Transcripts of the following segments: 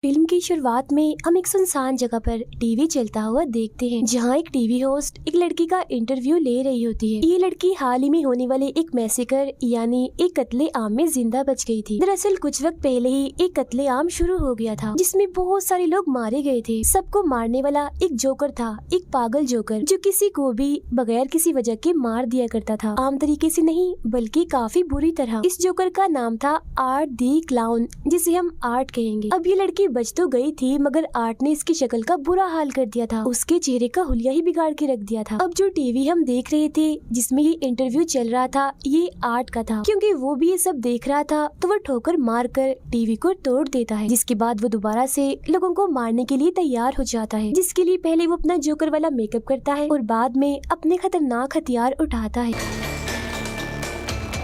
Film की शुरुआत में हम एक सुनसान जगह पर टीवी चलता हुआ देखते हैं, जहां एक टीवी होस्ट एक लड़की का इंटरव्यू ले रही होती है। ये लड़की हाल ही में होने वाले एक मैसेकर यानी एक कत्ले आम में जिंदा बच गई थी। दरअसल कुछ वक्त पहले ही एक कत्ले आम शुरू हो गया था, जिसमें बहुत सारे लोग मारे गए थे। सबको मारने वाला एक जोकर था, एक पागल जोकर जो किसी को भी बगैर किसी वजह के मार दिया करता था। आम तरीके से नहीं, बल्कि काफी बुरी तरह। इस जोकर का नाम था आर्ट दी क्लाउन, जिसे हम आर्ट कहेंगे। अब ये लड़की बच तो गई थी, मगर आर्ट ने इसकी शक्ल का बुरा हाल कर दिया था। उसके चेहरे का हुलिया ही बिगाड़ के रख दिया था। अब जो टीवी हम देख रहे थे जिसमें ये इंटरव्यू चल रहा था, ये आर्ट का था। क्योंकि वो भी ये सब देख रहा था तो वो ठोकर मार कर टीवी को तोड़ देता है, जिसके बाद वो दोबारा से लोगों को मारने के लिए तैयार हो जाता है, जिसके लिए पहले वो अपना जोकर वाला मेकअप करता है और बाद में अपने खतरनाक हथियार उठाता है।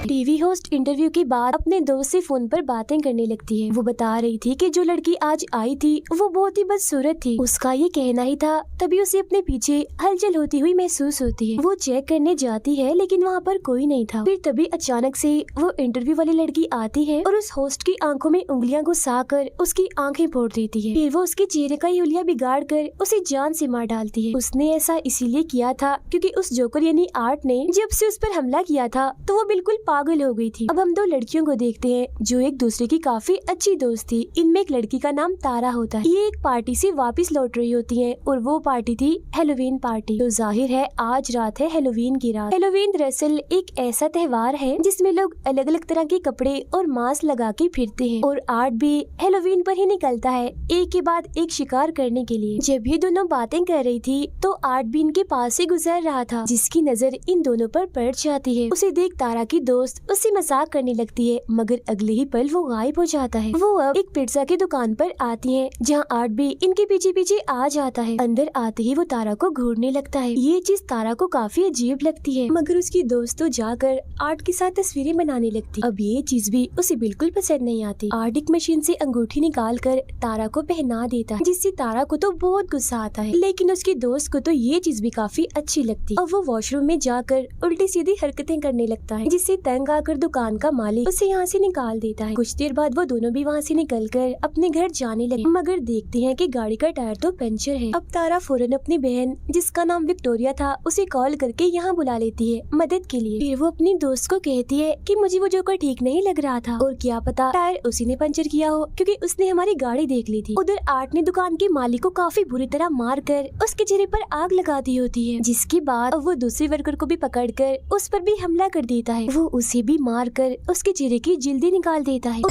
टीवी होस्ट इंटरव्यू के बाद अपने दोस्त से फोन पर बातें करने लगती है। वो बता रही थी कि जो लड़की आज आई थी वो बहुत ही बदसूरत थी, उसका ये कहना ही था, तभी उसे अपने पीछे हलचल होती हुई महसूस होती है। वो चेक करने जाती है लेकिन वहाँ पर कोई नहीं था। फिर तभी अचानक से वो इंटरव्यू वाली लड़की आती है और उस होस्ट की आंखों में उंगलियां घुसा कर उसकी आंखें फोड़ देती है। फिर वो उसके चेहरे का हुलिया बिगाड़ कर उसे जान से मार डालती है। उसने ऐसा इसीलिए किया था क्योंकि उस जोकर यानी आर्ट ने जब से उस पर हमला किया था तो वो बिल्कुल पागल हो गई थी। अब हम दो लड़कियों को देखते हैं जो एक दूसरे की काफी अच्छी दोस्त थी। इनमें एक लड़की का नाम तारा होता है। ये एक पार्टी से वापस लौट रही होती है और वो पार्टी थी हैलोवीन पार्टी। तो जाहिर है आज रात है हैलोवीन की रात। हैलोवीन दरअसल एक ऐसा त्योहार है जिसमें लोग अलग अलग तरह के कपड़े और मास्क लगा के फिरते हैं और आर्ट भी हैलोवीन पर ही निकलता है एक के बाद एक शिकार करने के लिए। जब ये दोनों बातें कर रही थी तो आर्ट भी इनके पास से गुजर रहा था, जिसकी नजर इन दोनों पर पड़ जाती है। उसे देख तारा की दोस्त उससे मजाक करने लगती है, मगर अगले ही पल वो गायब हो जाता है। वो अब एक पिज्जा की दुकान पर आती है जहां आर्ट भी इनके पीछे पीछे आ जाता है। अंदर आते ही वो तारा को घूरने लगता है। ये चीज तारा को काफी अजीब लगती है, मगर उसकी दोस्त तो जाकर आर्ट के साथ तस्वीरें बनाने लगती। अब ये चीज भी उसे बिल्कुल पसंद नहीं आती। आर्ट एक मशीन से अंगूठी निकाल कर तारा को पहना देता है, जिससे तारा को तो बहुत गुस्सा आता है, लेकिन उसकी दोस्त को तो ये चीज भी काफी अच्छी लगती। अब वो वॉशरूम में जाकर उल्टी सीधी हरकतें करने लगता है, जिससे तंग आकर दुकान का मालिक उसे यहाँ से निकाल देता है। कुछ देर बाद वो दोनों भी वहाँ से निकलकर अपने घर जाने लगे, मगर देखते हैं कि गाड़ी का टायर तो पंचर है। अब तारा फौरन अपनी बहन जिसका नाम विक्टोरिया था उसे कॉल करके यहाँ बुला लेती है मदद के लिए। फिर वो अपनी दोस्त को कहती है कि मुझे वो जोकर ठीक नहीं लग रहा था और क्या पता टायर उसी ने पंचर किया हो, क्योंकि उसने हमारी गाड़ी देख ली थी। उधर आर्ट ने दुकान के मालिक को काफी बुरी तरह मार कर उसके चेहरे पर आग लगा दी होती है, जिसके बाद वो दूसरे वर्कर को भी पकड़ कर उस पर भी हमला कर देता है। वो उसे भी मार कर उसके चेहरे की जिल्दी निकाल देता है।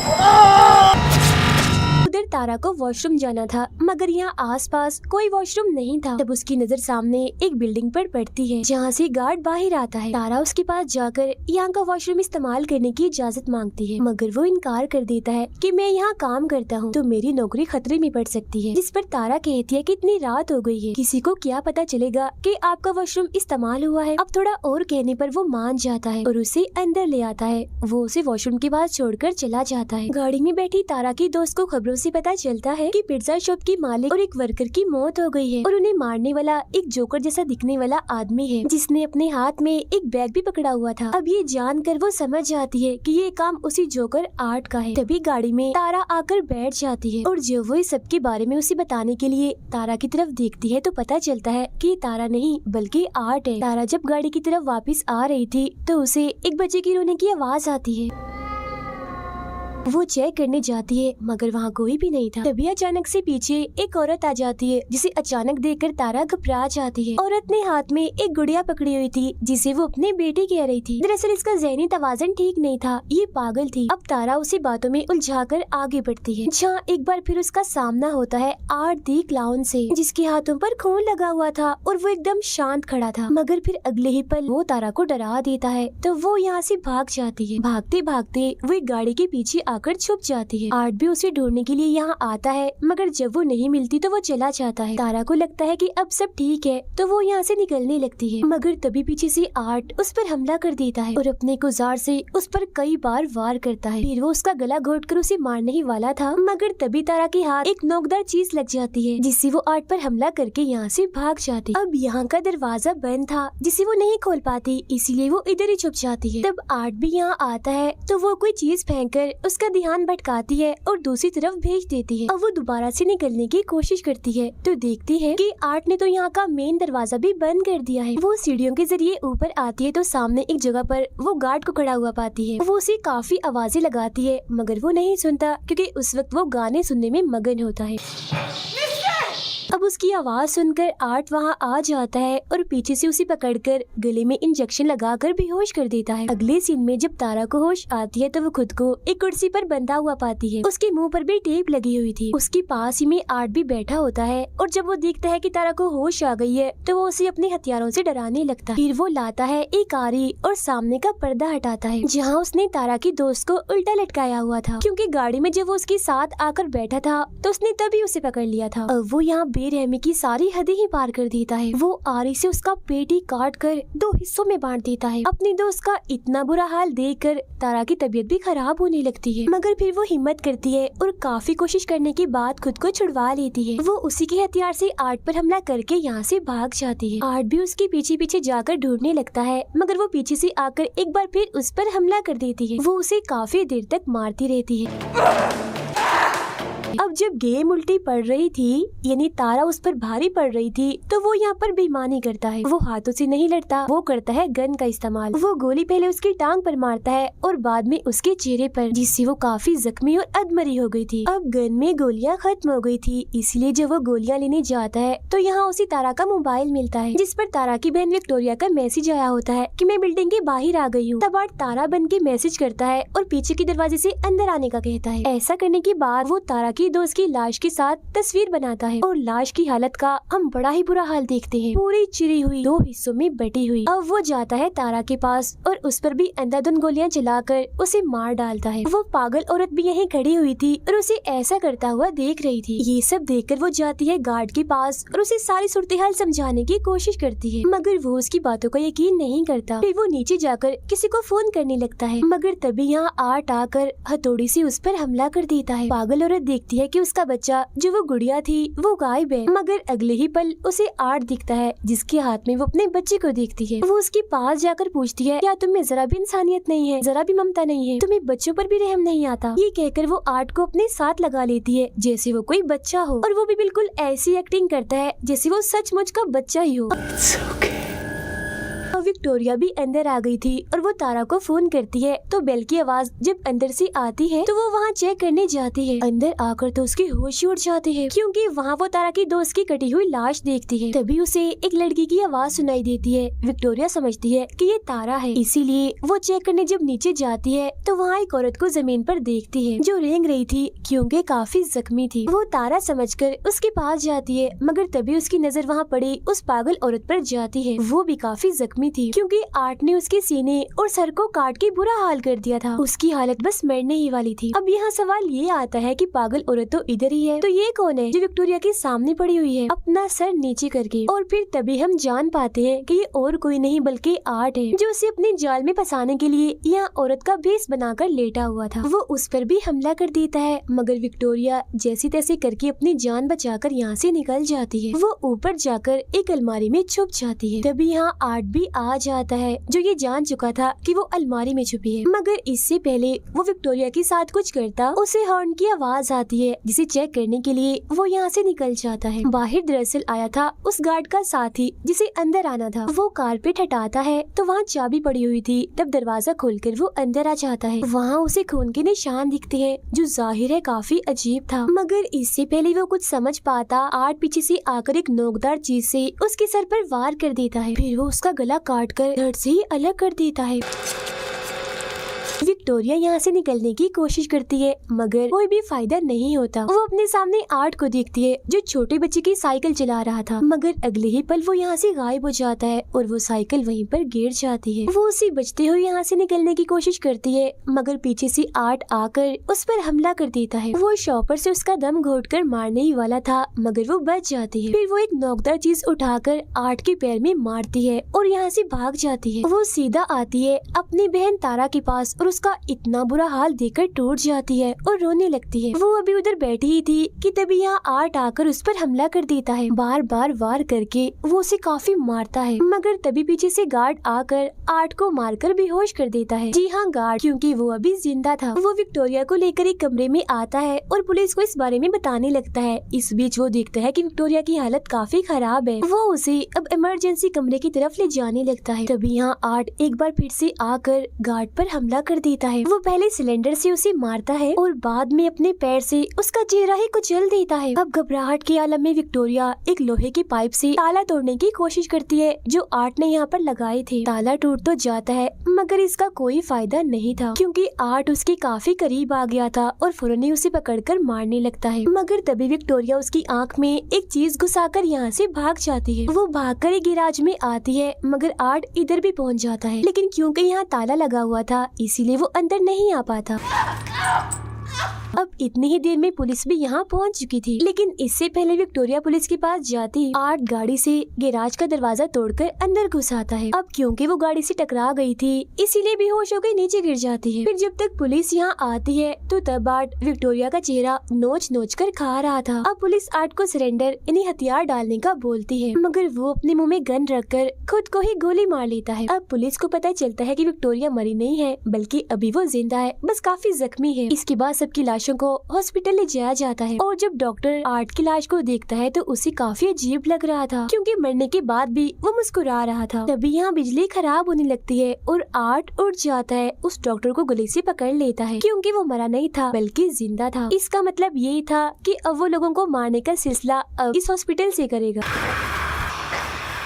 उधर तारा को वॉशरूम जाना था, मगर यहाँ आसपास कोई वॉशरूम नहीं था। तब उसकी नजर सामने एक बिल्डिंग पर पड़ती है जहाँ से गार्ड बाहर आता है। तारा उसके पास जाकर यहाँ का वॉशरूम इस्तेमाल करने की इजाजत मांगती है, मगर वो इनकार कर देता है कि मैं यहाँ काम करता हूँ तो मेरी नौकरी खतरे में पड़ सकती है। जिस पर तारा कहती है कि इतनी रात हो गई है, किसी को क्या पता चलेगा कि आपका वॉशरूम इस्तेमाल हुआ है। अब थोड़ा और कहने पर वो मान जाता है और उसे अंदर ले आता है। वो उसे वॉशरूम के पास छोड़कर चला जाता है। गाड़ी में बैठी तारा की दोस्त को खबरों से पता चलता है कि पिज्जा शॉप की मालिक और एक वर्कर की मौत हो गई है और उन्हें मारने वाला एक जोकर जैसा दिखने वाला आदमी है, जिसने अपने हाथ में एक बैग भी पकड़ा हुआ था। अब ये जानकर वो समझ जाती है कि ये काम उसी जोकर आर्ट का है। तभी गाड़ी में तारा आकर बैठ जाती है और जब वो इस सब के बारे में उसे बताने के लिए तारा की तरफ देखती है तो पता चलता है कि ये तारा नहीं बल्कि आर्ट है। तारा जब गाड़ी की तरफ वापस आ रही थी तो उसे एक बच्चे की रोने की आवाज आती है। वो चेक करने जाती है, मगर वहाँ कोई भी नहीं था। तभी अचानक से पीछे एक औरत आ जाती है, जिसे अचानक देखकर तारा घबरा जाती है। औरत ने हाथ में एक गुड़िया पकड़ी हुई थी जिसे वो अपने बेटे कह रही थी। दरअसल इसका ज़हनी तवाज़ुन ठीक नहीं था, ये पागल थी। अब तारा उसी बातों में उलझाकर आगे बढ़ती है, जहाँ एक बार फिर उसका सामना होता है आर्ट दी क्लाउन से, जिसके हाथों पर खून लगा हुआ था और वो एकदम शांत खड़ा था। मगर फिर अगले ही पल वो तारा को डरा देता है तो वो यहाँ से भाग जाती है। भागते भागते वो एक गाड़ी के पीछे आकर छुप जाती है। आर्ट भी उसे ढूंढने के लिए यहाँ आता है, मगर जब वो नहीं मिलती तो वो चला जाता है। तारा को लगता है कि अब सब ठीक है तो वो यहाँ से निकलने लगती है, मगर तभी पीछे से आर्ट उस पर हमला कर देता है और अपने औजार से उस पर कई बार वार करता है। फिर वो उसका गला घोटकर उसे मारने ही वाला था, मगर तभी तारा के हाथ एक नोकदार चीज लग जाती है, जिससे वो आर्ट पर हमला करके यहाँ से भाग जाती। अब यहाँ का दरवाजा बंद था जिसे वो नहीं खोल पाती, इसीलिए वो इधर ही छुप जाती है। तब आर्ट भी यहाँ आता है तो वो कोई चीज फेंक कर उसका उसका ध्यान भटकाती है और दूसरी तरफ भेज देती है। अब वो दोबारा से निकलने की कोशिश करती है तो देखती है कि आर्ट ने तो यहाँ का मेन दरवाजा भी बंद कर दिया है। वो सीढ़ियों के जरिए ऊपर आती है तो सामने एक जगह पर वो गार्ड को खड़ा हुआ पाती है। वो उसे काफी आवाजें लगाती है मगर वो नहीं सुनता क्योंकि उस वक्त वो गाने सुनने में मगन होता है। अब उसकी आवाज सुनकर आर्ट वहाँ आ जाता है और पीछे से उसे पकड़कर गले में इंजेक्शन लगाकर बेहोश कर देता है। अगले सीन में जब तारा को होश आती है तो वो खुद को एक कुर्सी पर बंधा हुआ पाती है। उसके मुंह पर भी टेप लगी हुई थी। उसके पास ही में आर्ट भी बैठा होता है और जब वो देखता है कि तारा को होश आ गई है तो वो उसे अपने हथियारों से डराने लगता है। फिर वो लाता है एक आरी और सामने का पर्दा हटाता है जहाँ उसने तारा की दोस्त को उल्टा लटकाया हुआ था, क्योंकि गाड़ी में जब वो उसके साथ आकर बैठा था तो उसने तभी उसे पकड़ लिया था। अब वो यहाँ बेरहमी की सारी हदें ही पार कर देता है। वो आरी से उसका पेट ही काट कर 2 हिस्सों में बांट देता है। अपनी दोस्त का इतना बुरा हाल देखकर तारा की तबीयत भी खराब होने लगती है, मगर फिर वो हिम्मत करती है और काफी कोशिश करने के बाद खुद को छुड़वा लेती है। वो उसी के हथियार से आर्ट पर हमला करके यहाँ से भाग जाती है। आर्ट भी उसके पीछे पीछे जाकर ढूंढने लगता है मगर वो पीछे से आकर एक बार फिर उस पर हमला कर देती है। वो उसे काफी देर तक मारती रहती है। अब जब गेम उल्टी पड़ रही थी यानी तारा उस पर भारी पड़ रही थी तो वो यहाँ पर बेईमानी करता है। वो हाथों से नहीं लड़ता, वो करता है गन का इस्तेमाल। वो गोली पहले उसकी टांग पर मारता है और बाद में उसके चेहरे पर, जिससे वो काफी जख्मी और अधमरी हो गई थी। अब गन में गोलियां खत्म हो गई थी, इसलिए जब वो गोलियां लेने जाता है तो यहाँ उसे तारा का मोबाइल मिलता है जिस पर तारा की बहन विक्टोरिया का मैसेज आया होता है कि मैं बिल्डिंग के बाहर आ गई हूँ। तब आर्ट तारा बन के मैसेज करता है और पीछे के दरवाजे से अंदर आने का कहता है। ऐसा करने के बाद वो तारा की दोस्त की लाश के साथ तस्वीर बनाता है और लाश की हालत का हम बड़ा ही बुरा हाल देखते हैं, पूरी चिरी हुई 2 हिस्सों में बटी हुई। अब वो जाता है तारा के पास और उस पर भी अंधाधुंध गोलियां चलाकर उसे मार डालता है। वो पागल औरत भी यहीं खड़ी हुई थी और उसे ऐसा करता हुआ देख रही थी। ये सब देखकर वो जाती है गार्ड के पास और उसे सारी सूरत हाल समझाने की कोशिश करती है, मगर वो उसकी बातों का यकीन नहीं करता। फिर वो नीचे जाकर किसी को फोन करने लगता है, मगर तभी यहाँ आर्ट आकर हथौड़ी से उस पर हमला कर देता है। पागल औरत देखती है कि उसका बच्चा जो वो गुड़िया थी वो गायब है, मगर अगले ही पल उसे आर्ट दिखता है जिसके हाथ में वो अपने बच्चे को देखती है। वो उसके पास जाकर पूछती है, क्या तुम्हें जरा भी इंसानियत नहीं है, जरा भी ममता नहीं है, तुम्हें बच्चों पर भी रहम नहीं आता? ये कहकर वो आर्ट को अपने साथ लगा लेती है जैसे वो कोई बच्चा हो, और वो भी बिल्कुल ऐसी एक्टिंग करता है जैसे वो सचमुच का बच्चा ही हो। विक्टोरिया भी अंदर आ गई थी और वो तारा को फोन करती है तो बेल की आवाज जब अंदर से आती है तो वो वहाँ चेक करने जाती है। अंदर आकर तो उसके होश उड़ जाते हैं क्योंकि वहाँ वो तारा की दोस्त की कटी हुई लाश देखती है। तभी उसे एक लड़की की आवाज सुनाई देती है। विक्टोरिया समझती है कि ये तारा है, इसीलिए वो चेक करने जब नीचे जाती है तो वहाँ एक औरत को जमीन पर देखती है जो रेंग रही थी क्योंकि काफी जख्मी थी। वो तारा समझकर उसके पास जाती है, मगर तभी उसकी नजर वहाँ पड़ी उस पागल औरत पर जाती है। वो भी काफी जख्मी थी क्योंकि आर्ट ने उसके सीने और सर को काट के बुरा हाल कर दिया था। उसकी हालत बस मरने ही वाली थी। अब यहाँ सवाल ये आता है कि पागल औरत तो इधर ही है, तो ये कौन है जो विक्टोरिया के सामने पड़ी हुई है अपना सर नीचे करके? और फिर तभी हम जान पाते हैं कि ये और कोई नहीं बल्कि आर्ट है जो उसे अपने जाल में फंसाने के लिए यहाँ औरत का भेष बनाकर लेटा हुआ था। वो उस पर भी हमला कर देता है, मगर विक्टोरिया जैसे तैसे करके अपनी जान बचाकर यहाँ से निकल जाती है। वो ऊपर जाकर एक अलमारी में छुप जाती है। तभी यहाँ आर्ट भी आ जाता है जो ये जान चुका था कि वो अलमारी में छुपी है, मगर इससे पहले वो विक्टोरिया के साथ कुछ करता उसे हॉर्न की आवाज आती है जिसे चेक करने के लिए वो यहाँ से निकल जाता है। बाहर दरअसल आया था उस गार्ड का साथी जिसे अंदर आना था। वो कारपेट हटाता है तो वहाँ चाबी पड़ी हुई थी। तब दरवाजा खोलकर वो अंदर आ जाता है। वहाँ उसे खून के निशान दिखते हैं जो जाहिर है काफी अजीब था, मगर इससे पहले वो कुछ समझ पाता आर्ट पीछे से आकर एक नोकदार चीज से उसके सर पर वार कर देता है। फिर वो उसका गला काट कर धड़ से ही अलग कर देता है। विक्टोरिया यहाँ से निकलने की कोशिश करती है, मगर कोई भी फायदा नहीं होता। वो अपने सामने आर्ट को देखती है जो छोटे बच्चे की साइकिल चला रहा था, मगर अगले ही पल वो यहाँ से गायब हो जाता है और वो साइकिल वहीं पर गिर जाती है। वो उसे बचते हुए यहाँ से निकलने की कोशिश करती है, मगर पीछे से आर्ट आकर उस पर हमला कर देता है। वो शॉपर से उसका दम घोटकर मारने ही वाला था, मगर वो बच जाती है। फिर वो एक नोकदार चीज उठाकर आर्ट के पैर में मारती है और यहाँ से भाग जाती है। वो सीधा आती है अपनी बहन तारा के पास और उसका का इतना बुरा हाल देखकर टूट जाती है और रोने लगती है। वो अभी उधर बैठी ही थी कि तभी यहाँ आर्ट आकर उस पर हमला कर देता है। बार बार वार करके वो उसे काफी मारता है, मगर तभी पीछे से गार्ड आकर आर्ट को मारकर बेहोश कर देता है। जी हाँ, गार्ड, क्योंकि वो अभी जिंदा था। वो विक्टोरिया को लेकर एक कमरे में आता है और पुलिस को इस बारे में बताने लगता है। इस बीच वो देखता है कि विक्टोरिया की हालत काफी खराब है। वो उसे अब इमरजेंसी कमरे की तरफ ले जाने लगता है। तभी यहाँ आर्ट एक बार फिर से आकर गार्ड पर हमला कर देता है। वो पहले सिलेंडर से उसे मारता है और बाद में अपने पैर से उसका चेहरा ही कुचल देता है। अब घबराहट के आलम में विक्टोरिया एक लोहे की पाइप से ताला तोड़ने की कोशिश करती है जो आर्ट ने यहाँ पर लगाए थे। ताला टूट तो जाता है मगर इसका कोई फायदा नहीं था, क्योंकि आर्ट उसके काफी करीब आ गया था और फौरन ही उसे पकड़कर मारने लगता है। मगर तभी विक्टोरिया उसकी आंख में एक चीज घुसाकर यहाँ से भाग जाती है। वो भागकर एक गैराज में आती है, मगर आर्ट इधर भी पहुँच जाता है, लेकिन क्योंकि यहाँ ताला लगा हुआ था इसीलिए वो अंदर नहीं आ पाता। अब इतनी ही देर में पुलिस भी यहाँ पहुँच चुकी थी, लेकिन इससे पहले विक्टोरिया पुलिस के पास जाती आर्ट गाड़ी से गैराज का दरवाजा तोड़कर अंदर घुस आता है। अब क्योंकि वो गाड़ी से टकरा गई थी इसीलिए बेहोश होकर नीचे गिर जाती है। फिर जब तक पुलिस यहाँ आती है तो तब आर्ट विक्टोरिया का चेहरा नोच नोच कर खा रहा था। अब पुलिस आर्ट को सरेंडर यानी हथियार डालने का बोलती है, मगर वो अपने मुँह में गन रखकर खुद को ही गोली मार लेता है। अब पुलिस को पता चलता है कि विक्टोरिया मरी नहीं है, बल्कि अभी वो जिंदा है, बस काफी जख्मी है। इसके बाद सबकी लाशों को हॉस्पिटल ले जाया जाता है और जब डॉक्टर आर्ट की लाश को देखता है तो उसे काफी अजीब लग रहा था, क्योंकि मरने के बाद भी वो मुस्कुरा रहा था। तभी यहाँ बिजली खराब होने लगती है और आर्ट उठ जाता है, उस डॉक्टर को गले से पकड़ लेता है, क्योंकि वो मरा नहीं था बल्कि जिंदा था। इसका मतलब यही था कि अब वो लोगों को मारने का सिलसिला अब इस हॉस्पिटल से करेगा।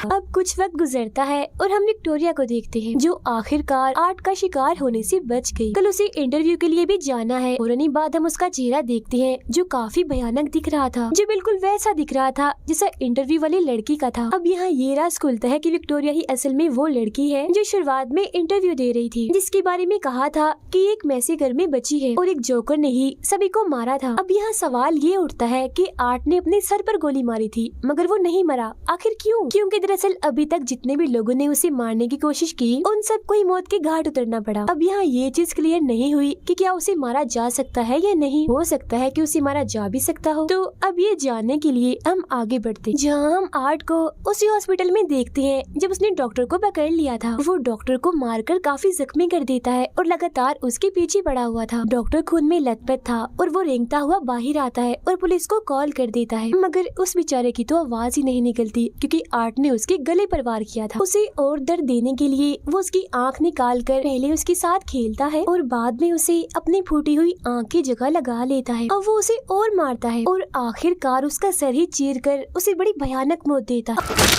अब कुछ वक्त गुजरता है और हम विक्टोरिया को देखते हैं, जो आखिरकार आर्ट का शिकार होने से बच गई। कल उसे इंटरव्यू के लिए भी जाना है और उन्हीं बाद हम उसका चेहरा देखते हैं जो काफी भयानक दिख रहा था, जो बिल्कुल वैसा दिख रहा था जैसा इंटरव्यू वाली लड़की का था। अब यहाँ ये राज खुलता है कि विक्टोरिया ही असल में वो लड़की है जो शुरुआत में इंटरव्यू दे रही थी, जिसके बारे में कहा था कि एक मैसे घर में बची है और एक जोकर ने ही सभी को मारा था। अब यहाँ सवाल ये उठता है कि आर्ट ने अपने सर पर गोली मारी थी मगर वो नहीं मरा, आखिर क्यों? क्योंकि दरअसल अभी तक जितने भी लोगों ने उसे मारने की कोशिश की उन सबको ही मौत के घाट उतरना पड़ा। अब यहाँ ये चीज क्लियर नहीं हुई कि क्या उसे मारा जा सकता है या नहीं। हो सकता है कि उसे मारा जा भी सकता हो। तो अब ये जानने के लिए हम आगे बढ़ते, जहाँ हम आर्ट को उसी हॉस्पिटल में देखते हैं जब उसने डॉक्टर को पकड़ लिया था। वो डॉक्टर को मारकर काफी जख्मी कर देता है और लगातार उसके पीछे पड़ा हुआ था। डॉक्टर खून में लथपथ था और वो रेंगता हुआ बाहर आता है और पुलिस को कॉल कर देता है, मगर उस बेचारे की तो आवाज ही नहीं निकलती, क्योंकि आर्ट ने उसके गले पर वार किया था। उसे और दर्द देने के लिए वो उसकी आंख निकाल कर पहले उसके साथ खेलता है और बाद में उसे अपनी फूटी हुई आंख की जगह लगा लेता है। अब वो उसे और मारता है और आखिरकार उसका सर ही चीर कर उसे बड़ी भयानक मौत देता है।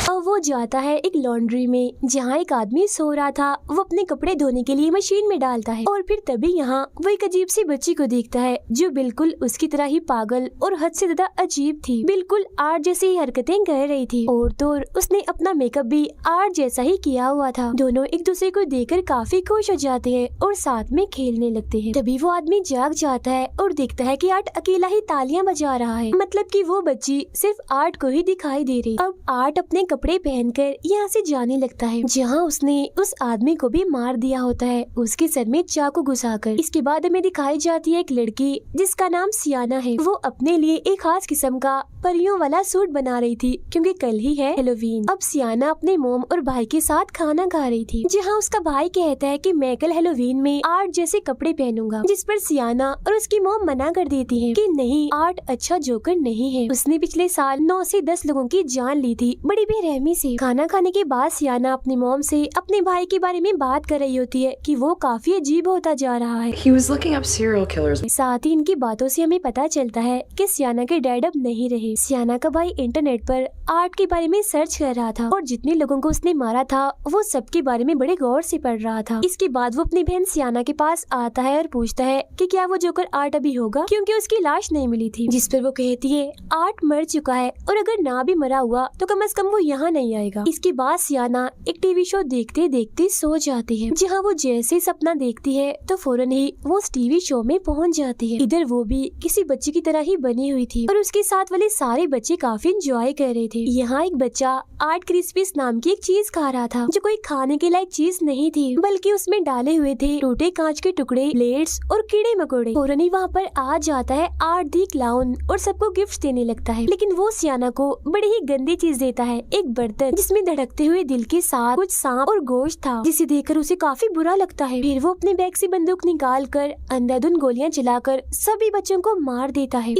अब वो जाता है एक लॉन्ड्री में, जहाँ एक आदमी सो रहा था। वो अपने कपड़े धोने के लिए मशीन में डालता है और फिर तभी यहाँ वो एक अजीब सी बच्ची को देखता है जो बिल्कुल उसकी तरह ही पागल और हद से ज्यादा अजीब थी। बिल्कुल आर्ट जैसी ही हरकतें कर रही थी और तो उसने अपना मेकअप भी आर्ट जैसा ही किया हुआ था। दोनों एक दूसरे को देखकर काफी खुश हो जाते हैं और साथ में खेलने लगते हैं। तभी वो आदमी जाग जाता है और देखता है कि आर्ट अकेला ही तालियां बजा रहा है, मतलब कि वो बच्ची सिर्फ आर्ट को ही दिखाई दे रही। अब आर्ट अपने कपड़े पहनकर यहाँ से जाने लगता है, जहाँ उसने उस आदमी को भी मार दिया होता है, उसके सर में चाकू घुसाकर। इसके बाद हमें दिखाई जाती है एक लड़की जिसका नाम सियाना है। वो अपने लिए एक खास किस्म का परियों वाला सूट बना रही थी, क्योंकि कल ही है हेलोवीन। अब सियाना अपने मोम और भाई के साथ खाना खा रही थी, जहाँ उसका भाई कहता है कि मैं कल हेलोवीन में आर्ट जैसे कपड़े पहनूंगा, जिस पर सियाना और उसकी मोम मना कर देती है कि नहीं, आर्ट अच्छा जोकर नहीं है। उसने पिछले साल 9 से 10 लोगों की जान ली थी बड़ी बेरहमी से। खाना खाने के बाद सियाना अपनी मोम से अपने भाई के बारे में बात कर रही होती है कि वो काफी अजीब होता जा रहा है। He was looking up serial killers. साथ ही इनकी बातों से हमें पता चलता है कि सियाना के डैड अब नहीं रहे। सियाना का भाई इंटरनेट पर आर्ट के बारे में सर्च कर रहा था और जितने लोगों को उसने मारा था वो सबके बारे में बड़े गौर से पढ़ रहा था। इसके बाद वो अपनी बहन सियाना के पास आता है और पूछता है कि क्या वो जोकर आर्ट अभी होगा, क्योंकि उसकी लाश नहीं मिली थी। जिस पर वो कहती है आर्ट मर चुका है और अगर ना भी मरा हुआ तो कम से कम वो यहाँ नहीं आएगा। इसके बाद सियाना एक टीवी शो देखते देखते सो जाती है, जहाँ वो जैसे सपना देखती है तो फौरन ही वो उस टीवी शो में पहुँच जाती है। इधर वो भी किसी बच्चे की तरह ही बनी हुई थी और उसके साथ वाले सारे बच्चे काफी एंजॉय कर रहे थे। यहाँ एक बच्चा आर्ट क्रिस्पीज नाम की एक चीज खा रहा था, जो कोई खाने के लायक चीज नहीं थी, बल्कि उसमें डाले हुए थे टूटे कांच के टुकड़े, प्लेट्स और कीड़े मकोड़े। फौरन ही वहाँ पर आ जाता है आर्ट दी क्लाउन और सबको गिफ्ट देने लगता है, लेकिन वो सियाना को बड़ी ही गंदी चीज देता है, एक बर्तन जिसमें धड़कते हुए दिल के साथ कुछ सांप और गोश्त था, जिसे देखकर उसे काफी बुरा लगता है। फिर वो अपने बैग से बंदूक निकाल कर अंधाधुंध गोलियां चलाकर सभी बच्चों को मार देता है।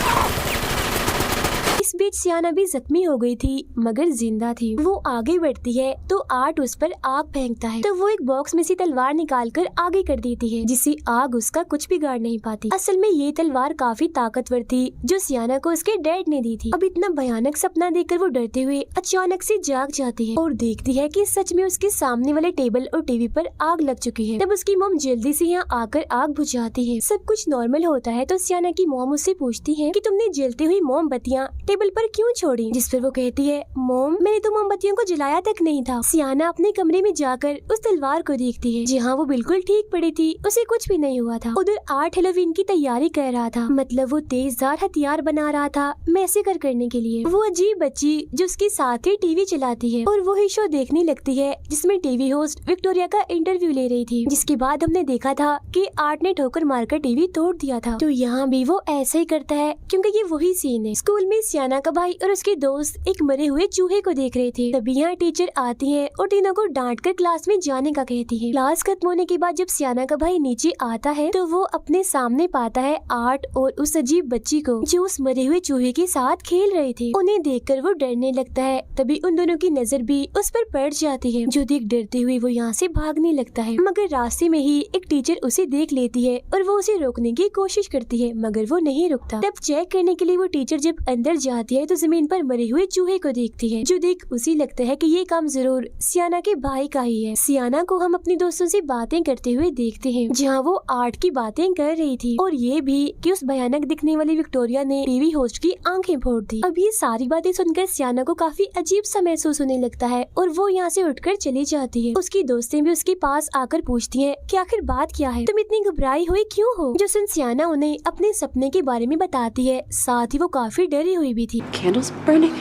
इस बीच सियाना भी जख्मी हो गई थी मगर जिंदा थी। वो आगे बढ़ती है तो आर्ट उस पर आग फेंकता है, तो वो एक बॉक्स में से तलवार निकालकर आगे कर देती है, जिससे आग उसका कुछ भी गाड़ नहीं पाती। असल में ये तलवार काफी ताकतवर थी, जो सियाना को उसके डैड ने दी थी। अब इतना भयानक सपना देखकर वो डरते हुए अचानक से जाग जाती है और देखती है कि सच में उसके सामने वाले टेबल और टीवी पर आग लग चुकी है। तब उसकी मॉम जल्दी से यहाँ आकर आग बुझाती है। सब कुछ नॉर्मल होता है तो सियाना की मॉम उससे पूछती है कि तुमने जलती हुई मोमबत्तियाँ टेबल पर क्यों छोड़ी, जिस पर वो कहती है, मॉम मैंने तो मोमबत्तियों को जलाया तक नहीं था। सियाना अपने कमरे में जाकर उस तलवार को देखती है, जहाँ वो बिल्कुल ठीक पड़ी थी, उसे कुछ भी नहीं हुआ था। उधर आर्ट हेलोवीन की तैयारी कर रहा था, मतलब वो तेजधार हथियार बना रहा था मैसेकर करने के लिए। वो अजीब बच्ची जो उसके साथ ही टीवी चलाती है और वही शो देखने लगती है जिसमें टीवी होस्ट विक्टोरिया का इंटरव्यू ले रही थी, जिसके बाद हमने देखा था कि आर्ट ने ठोकर मारकर टीवी तोड़ दिया था। तो यहाँ भी वो ऐसा ही करता है, क्योंकि ये वही सीन है। स्कूल में सियाना का भाई और उसके दोस्त एक मरे हुए चूहे को देख रहे थे। तभी यहाँ टीचर आती है और तीनों को डांटकर क्लास में जाने का कहती है। क्लास खत्म होने के बाद जब सियाना का भाई नीचे आता है तो वो अपने सामने पाता है आर्ट और उस अजीब बच्ची को, जो उस मरे हुए चूहे के साथ खेल रहे थे। उन्हें देखकर वो डरने लगता है। तभी उन दोनों की नजर भी उस पर पड़ जाती है, जो देख डरते हुए वो यहाँ से भागने लगता है। मगर रास्ते में ही एक टीचर उसे देख लेती है और वो उसे रोकने की कोशिश करती है, मगर वो नहीं रुकता। तब चेक करने के लिए वो टीचर जब अंदर जाती है तो जमीन पर मरे हुए चूहे को देखती है, जो देख उसे लगता है कि ये काम जरूर सियाना के भाई का ही है। सियाना को हम अपने दोस्तों से बातें करते हुए देखते हैं, जहाँ वो आर्ट की बातें कर रही थी और ये भी कि उस भयानक दिखने वाली विक्टोरिया ने टीवी होस्ट की आंखें फोड़ दी। अब ये सारी बातें सुनकर सियाना को काफी अजीब सा महसूस होने लगता है और वो यहाँ से उठकर चली जाती है। उसकी दोस्तें भी उसके पास आकर पूछती हैं कि आखिर बात क्या है, तुम इतनी घबराई हुई क्यों हो। जो सुन सियाना उन्हें अपने सपने के बारे में बताती है, साथ ही वो काफी डरी हुई भी थी। Candles burning.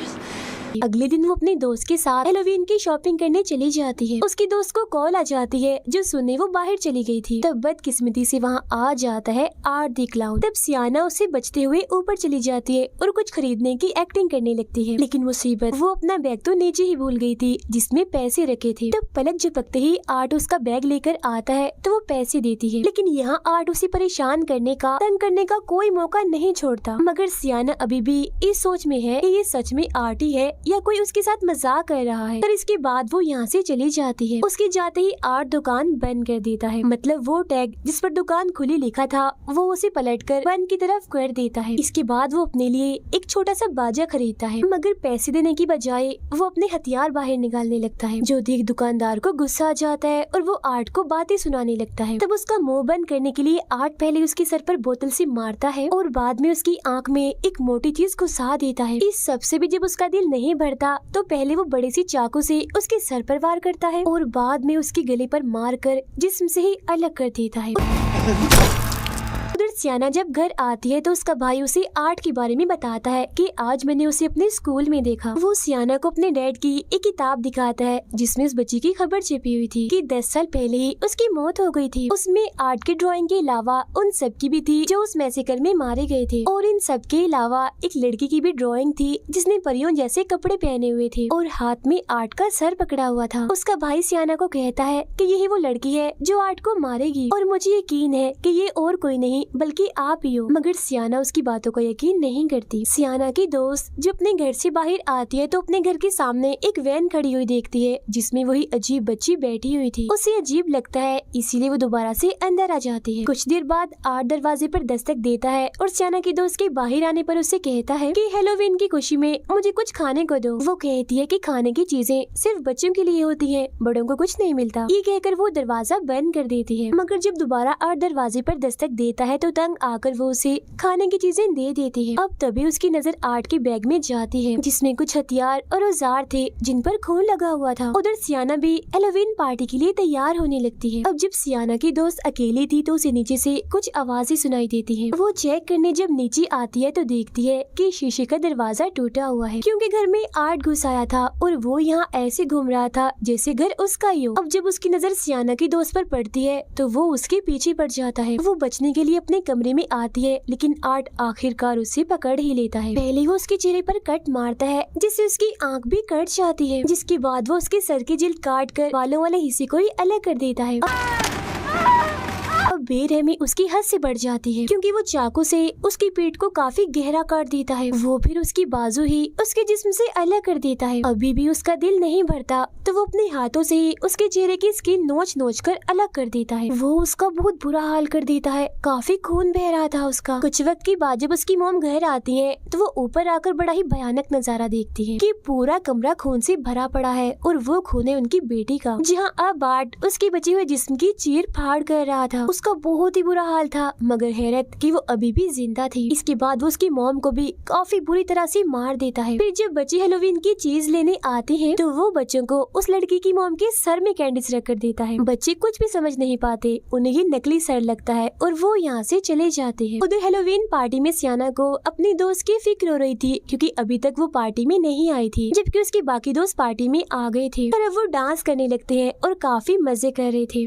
अगले दिन वो अपने दोस्त के साथ हेलोवीन की शॉपिंग करने चली जाती है। उसकी दोस्त को कॉल आ जाती है, जो सुनने वो बाहर चली गई थी। तब बदकिस्मती से वहाँ आ जाता है आर्ट दी क्लाउन। तब सियाना उसे बचते हुए ऊपर चली जाती है और कुछ खरीदने की एक्टिंग करने लगती है, लेकिन मुसीबत, वो अपना बैग तो नीचे ही भूल गई थी जिसमें पैसे रखे थे। तब पलक झपकते ही आर्ट उसका बैग लेकर आता है तो वो पैसे देती है, लेकिन यहाँ आर्ट उसे परेशान करने का, तंग करने का कोई मौका नहीं छोड़ता। मगर सियाना अभी भी इस सोच में है कि ये सच में आर्ट ही है या कोई उसके साथ मजाक कर रहा है। पर इसके बाद वो यहाँ से चली जाती है। उसके जाते ही आर्ट दुकान बंद कर देता है, मतलब वो टैग जिस पर दुकान खुली लिखा था वो उसे पलटकर बंद की तरफ कर देता है। इसके बाद वो अपने लिए एक छोटा सा बाजा खरीदता है, मगर पैसे देने की बजाय वो अपने हथियार बाहर निकालने लगता है, जो देख दुकानदार को गुस्सा आ जाता है और वो आर्ट को बातें सुनाने लगता है। तब उसका मुंह बंद करने के लिए आर्ट पहले उसके सर पर बोतल से मारता है और बाद में उसकी आंख में एक मोटी चीज घुसा देता है। इस सबसे भी जब उसका दिल नहीं भरता तो पहले वो बड़े सी चाकू से उसके सर पर वार करता है और बाद में उसके गले पर मारकर जिस्म से ही अलग कर देता है। उधर सियाना जब घर आती है तो उसका भाई उसे आर्ट के बारे में बताता है कि आज मैंने उसे अपने स्कूल में देखा। वो सियाना को अपने डैड की एक किताब दिखाता है जिसमें उस बच्ची की खबर छिपी हुई थी कि 10 साल पहले ही उसकी मौत हो गई थी। उसमें आर्ट की ड्राइंग के अलावा उन सब की भी थी जो उस मैसेकर में मारे गए थे, और इन सब के अलावा एक लड़की की भी ड्राइंग थी जिसने परियों जैसे कपड़े पहने हुए थे और हाथ में आर्ट का सर पकड़ा हुआ था। उसका भाई सियाना को कहता है कि यही वो लड़की है जो आर्ट को मारेगी और मुझे यकीन है कि ये और कोई नहीं बल्कि आप ही हो। मगर सियाना उसकी बातों को यकीन नहीं करती। सियाना की दोस्त जब अपने घर से बाहर आती है तो अपने घर के सामने एक वैन खड़ी हुई देखती है जिसमें वही अजीब बच्ची बैठी हुई थी। उसे अजीब लगता है, इसीलिए वो दोबारा से अंदर आ जाती है। कुछ देर बाद आर्ट दरवाजे पर दस्तक देता है और सियाना की दोस्त के बाहर आने पर उससे कहता है कि हेलोवीन की खुशी में मुझे कुछ खाने को दो। वो कहती है कि खाने की चीजें सिर्फ बच्चों के लिए होती है, बड़ों को कुछ नहीं मिलता। ये कहकर वो दरवाजा बंद कर देती है। मगर जब दोबारा आर्ट दरवाजे पर दस्तक देता है तो तंग आकर वो उसे खाने की चीजें दे देती है। अब तभी उसकी नजर आर्ट के बैग में जाती है जिसमें कुछ हथियार और औजार थे जिन पर खून लगा हुआ था। उधर सियाना भी हैलोवीन पार्टी के लिए तैयार होने लगती है। अब जब सियाना की दोस्त अकेली थी तो उसे नीचे से कुछ आवाजें सुनाई देती हैं। वो चेक करने जब नीचे आती है तो देखती है कि शीशे का दरवाजा टूटा हुआ है क्योंकि घर में आर्ट घुस आया था और वो यहाँ ऐसे घूम रहा था जैसे घर उसका ही हो। अब जब उसकी नजर सियाना की दोस्त पर पड़ती है तो वो उसके पीछे पड़ जाता है। वो बचने के लिए अपने कमरे में आती है लेकिन आर्ट आखिरकार उसे पकड़ ही लेता है। पहले वो उसके चेहरे पर कट मारता है जिससे उसकी आंख भी कट जाती है, जिसके बाद वो उसके सर की जिल्द काट कर बालों वाले हिस्से को ही अलग कर देता है। अब बेरहमी उसकी हद से बढ़ जाती है क्योंकि वो चाकू से उसकी पीठ को काफी गहरा काट देता है। वो फिर उसकी बाजू ही उसके जिस्म से अलग कर देता है। अभी भी उसका दिल नहीं भरता तो वो अपने हाथों से ही उसके चेहरे की स्किन नोच नोच कर अलग कर देता है। वो उसका बहुत बुरा हाल कर देता है, काफी खून बह रहा था उसका। कुछ वक्त के बाद जब उसकी मॉम घर आती है तो वो ऊपर आकर बड़ा ही भयानक नजारा देखती है कि पूरा कमरा खून से भरा पड़ा है और वो खून है उनकी बेटी का, जहाँ अब आर्ट उसके बचे हुए जिस्म की चीर फाड़ कर रहा था। उसका बहुत ही बुरा हाल था मगर हैरत कि वो अभी भी जिंदा थी। इसके बाद वो उसकी मॉम को भी काफी बुरी तरह से मार देता है। फिर जब बच्चे हैलोवीन की चीज लेने आते हैं तो वो बच्चों को उस लड़की की मॉम के सर में कैंडीज रख कर देता है। बच्चे कुछ भी समझ नहीं पाते, उन्हें ये नकली सर लगता है और वो यहाँ से चले जाते हैं। उधर हैलोवीन पार्टी में सियाना को अपनी दोस्त की फिक्र हो रही थी क्योंकि अभी तक वो पार्टी में नहीं आई थी, जबकि उसके बाकी दोस्त पार्टी में आ गए थे और अब वो डांस करने लगते हैं और काफी मजे कर रहे थे।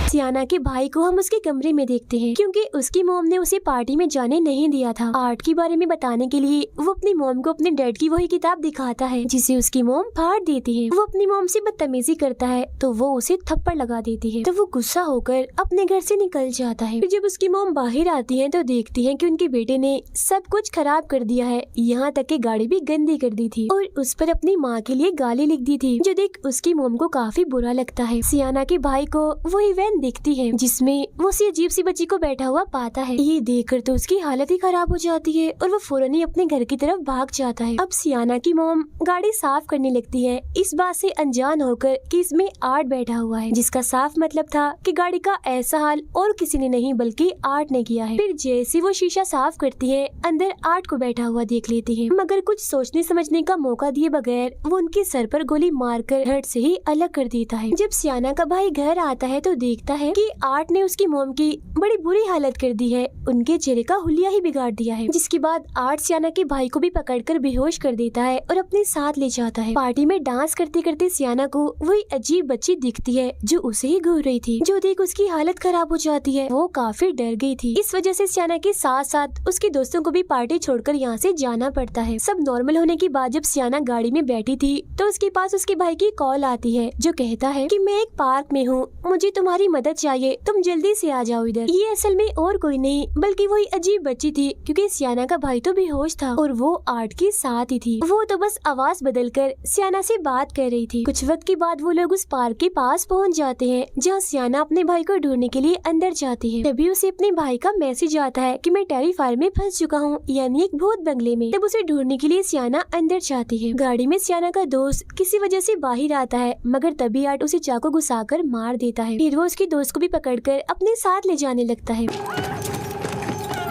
सियाना के भाई को हम उसके कमरे में देखते हैं क्योंकि उसकी मॉम ने उसे पार्टी में जाने नहीं दिया था। आर्ट के बारे में बताने के लिए वो अपनी मॉम को अपने डैड की वही किताब दिखाता है जिसे उसकी मॉम फाड़ देती है। वो अपनी मॉम से बदतमीजी करता है तो वो उसे थप्पड़ लगा देती है तो वो गुस्सा होकर अपने घर से निकल जाता है। फिर जब उसकी मॉम बाहर आती है तो देखती है कि उनके बेटे ने सब कुछ खराब कर दिया है, यहाँ तक कि गाड़ी भी गंदी कर दी थी और उस पर अपनी माँ के लिए गाली लिख दी थी, जो देख उसकी मॉम को काफी बुरा लगता है। सियाना के भाई को वही वैन दिखती है जिसमें वो उसी अजीब सी बच्ची को बैठा हुआ पाता है। ये देखकर तो उसकी हालत ही खराब हो जाती है और वो फौरन ही अपने घर की तरफ भाग जाता है। अब सियाना की मॉम गाड़ी साफ करने लगती है इस बात से अनजान होकर कि इसमें आर्ट बैठा हुआ है, जिसका साफ मतलब था कि गाड़ी का ऐसा हाल और किसी ने नहीं बल्कि आर्ट ने किया है। फिर जैसे वो शीशा साफ करती है अंदर आर्ट को बैठा हुआ देख लेती है, मगर कुछ सोचने समझने का मौका दिए बगैर वो उनके सर पर गोली मारकर हट से ही अलग कर देता है। जब सियाना का भाई घर आता है तो देखता है कि आर्ट ने उसकी मॉम की बड़ी बुरी हालत कर दी है, उनके चेहरे का हुलिया ही बिगाड़ दिया है। जिसके बाद आर्ट सियाना के भाई को भी पकड़कर बेहोश कर देता है और अपने साथ ले जाता है। पार्टी में डांस करते करते सियाना को वही अजीब बच्ची दिखती है जो उसे ही घूर रही थी, जो देख उसकी हालत खराब हो जाती है। वो काफी डर गई थी। इस वजह से सियाना के साथ साथ उसके दोस्तों को भी पार्टी छोड़कर यहाँ से जाना पड़ता है। सब नॉर्मल होने के बाद जब सियाना गाड़ी में बैठी थी तो उसके पास उसके भाई की कॉल आती है जो कहता है कि मैं एक पार्क में हूँ, मुझे तुम्हारी मदद चाहिए, तुम जल्दी से आ जाओ इधर। ये असल में और कोई नहीं बल्कि वही अजीब बच्ची थी क्योंकि सियाना का भाई तो बेहोश था और वो आर्ट के साथ ही थी। वो तो बस आवाज बदलकर सियाना से बात कर रही थी। कुछ वक्त के बाद वो लोग उस पार्क के पास पहुंच जाते हैं जहाँ सियाना अपने भाई को ढूंढने के लिए अंदर जाती है। तभी उसे अपने भाई का मैसेज आता है कि मैं टेरिफायर में फंस चुका हूँ, यानी एक भूत बंगले में। तब उसे ढूंढने के लिए सियाना अंदर जाती है। गाड़ी में सियाना का दोस्त किसी वजह से बाहर आता है मगर तभी आर्ट उसे चाकू घुसाकर मार देता है। फिर वो उसके दोस्त को भी पकड़कर अपने साथ ले जाने लगता है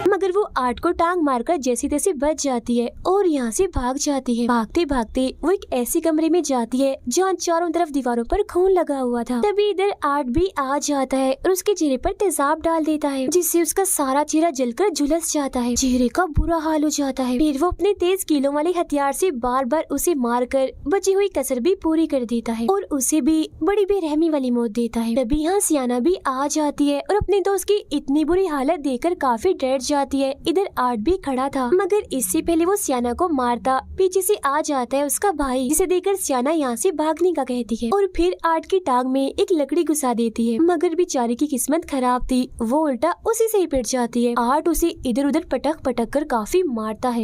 मगर वो आर्ट को टांग मारकर जैसी तैसी बच जाती है और यहाँ से भाग जाती है। भागते भागते वो एक ऐसे कमरे में जाती है जहाँ चारों तरफ दीवारों पर खून लगा हुआ था। तभी इधर आर्ट भी आ जाता है और उसके चेहरे पर तेजाब डाल देता है जिससे उसका सारा चेहरा जलकर झुलस जाता है। चेहरे का बुरा हाल हो जाता है। फिर वो अपने तेज कीलों वाले हथियार से बार बार उसे मारकर बची हुई कसर भी पूरी कर देता है और उसे भी बड़ी बेरहमी वाली मौत देता है। तभी यहाँ सियाना भी आ जाती है और अपने दोस्त की इतनी बुरी हालत देखकर काफी डर जाती है। इधर आर्ट भी खड़ा था मगर इससे पहले वो सियाना को मारता पीछे से आ जाता है उसका भाई, जिसे देखकर सियाना यहाँ से भागने का कहती है और फिर आर्ट की टांग में एक लकड़ी घुसा देती है मगर बेचारी की किस्मत खराब थी, वो उल्टा उसी से ही पिट जाती है। आर्ट उसे इधर उधर पटक पटक कर काफी मारता है।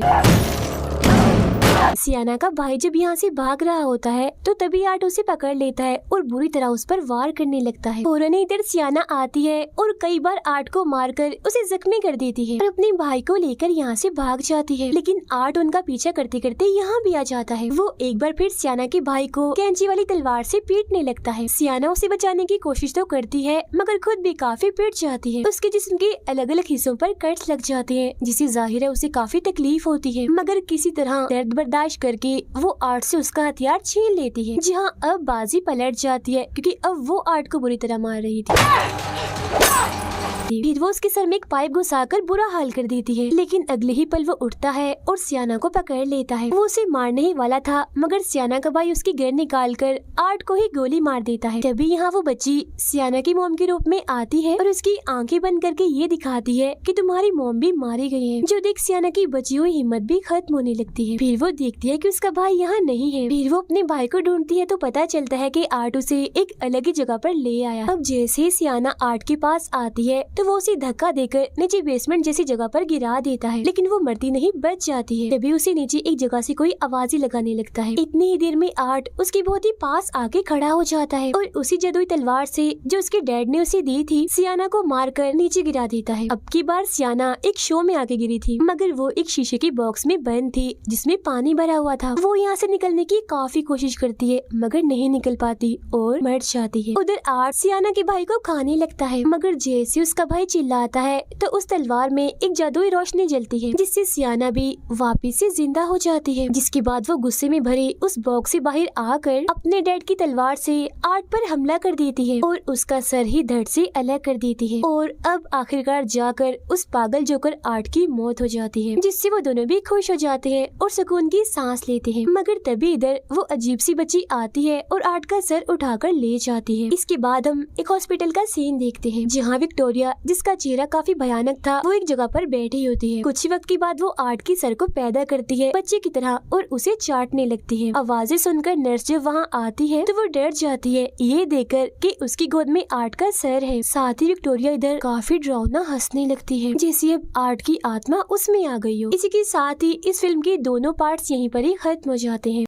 सियाना का भाई जब यहाँ से भाग रहा होता है तो तभी आर्ट उसे पकड़ लेता है और बुरी तरह उस पर वार करने लगता है। फौरन इधर सियाना आती है और कई बार आर्ट को मारकर उसे जख्मी कर देती है और अपने भाई को लेकर यहाँ से भाग जाती है। लेकिन आर्ट उनका पीछा करते करते यहाँ भी आ जाता है। वो एक बार फिर सियाना के भाई को कैंची वाली तलवार से पीटने लगता है। सियाना उसे बचाने की कोशिश तो करती है मगर खुद भी काफी पीट जाती है। उसके जिस्म के अलग अलग हिस्सों पर कट्स लग जाते हैं जिससे जाहिर है उसे काफी तकलीफ होती है, मगर किसी तरह दर्द बर्दाश्त करके वो आर्ट से उसका हथियार छीन लेती है। जहाँ अब बाजी पलट जाती है क्योंकि अब वो आर्ट को बुरी तरह मार रही थी। फिर वो उसके सर में एक पाइप घुसाकर बुरा हाल कर देती है, लेकिन अगले ही पल वो उठता है और सियाना को पकड़ लेता है। वो उसे मारने ही वाला था मगर सियाना का भाई उसकी गन निकालकर आर्ट को ही गोली मार देता है। तभी यहाँ वो बच्ची सियाना की मोम के रूप में आती है और उसकी आंखें बंद करके ये दिखाती है कि तुम्हारी मोम भी मारी गई है। जो देख सियाना की बची हुई हिम्मत भी खत्म होने लगती है। फिर वो देखती है कि उसका भाई यहाँ नहीं है। फिर वो अपने भाई को ढूंढती है तो पता चलता है कि आर्ट उसे एक अलग ही जगह पर ले आया। अब जैसे ही सियाना आर्ट के पास आती है तो वो उसे धक्का देकर नीचे बेसमेंट जैसी जगह पर गिरा देता है, लेकिन वो मरती नहीं, बच जाती है। तभी उसे नीचे एक जगह से कोई आवाज़ें लगाने लगता है। इतनी ही देर में आर्ट उसके बहुत ही पास आके खड़ा हो जाता है और उसी जादुई तलवार से जो उसके डैड ने उसे दी थी सियाना को मारकर नीचे गिरा देता है। अब की बार सियाना एक शो में आके गिरी थी मगर वो एक शीशे की बॉक्स में बंद थी जिसमें पानी भरा हुआ था। वो यहाँ से निकलने की काफी कोशिश करती है मगर नहीं निकल पाती और मर जाती है। उधर आर्ट सियाना के भाई को खाने लगता है मगर जैसे उसका भाई चिल्लाता है तो उस तलवार में एक जादुई रोशनी जलती है जिससे सियाना भी वापिस से जिंदा हो जाती है। जिसके बाद वो गुस्से में भरे उस बॉक्स से बाहर आकर अपने डैड की तलवार से आर्ट पर हमला कर देती है और उसका सर ही धड़ से अलग कर देती है। और अब आखिरकार जाकर उस पागल जोकर आर्ट की मौत हो जाती है जिससे वो दोनों भी खुश हो जाते हैं और सुकून की सांस लेते हैं। मगर तभी इधर वो अजीब सी बच्ची आती है और आर्ट का सर उठाकर ले जाती है। इसके बाद हम एक हॉस्पिटल का सीन देखते हैं जहाँ विक्टोरिया, जिसका चेहरा काफी भयानक था, वो एक जगह पर बैठी होती है। कुछ वक्त के बाद वो आर्ट की सर को पैदा करती है बच्चे की तरह और उसे चाटने लगती है। आवाजें सुनकर नर्स जब वहाँ आती है तो वो डर जाती है ये देखकर कि उसकी गोद में आर्ट का सर है। साथ ही विक्टोरिया इधर काफी डरावना हंसने लगती है जैसे अब आर्ट की आत्मा उसमें आ गई हो। इसी के साथ ही इस फिल्म के दोनों पार्ट्स यहीं पर ही खत्म हो जाते हैं।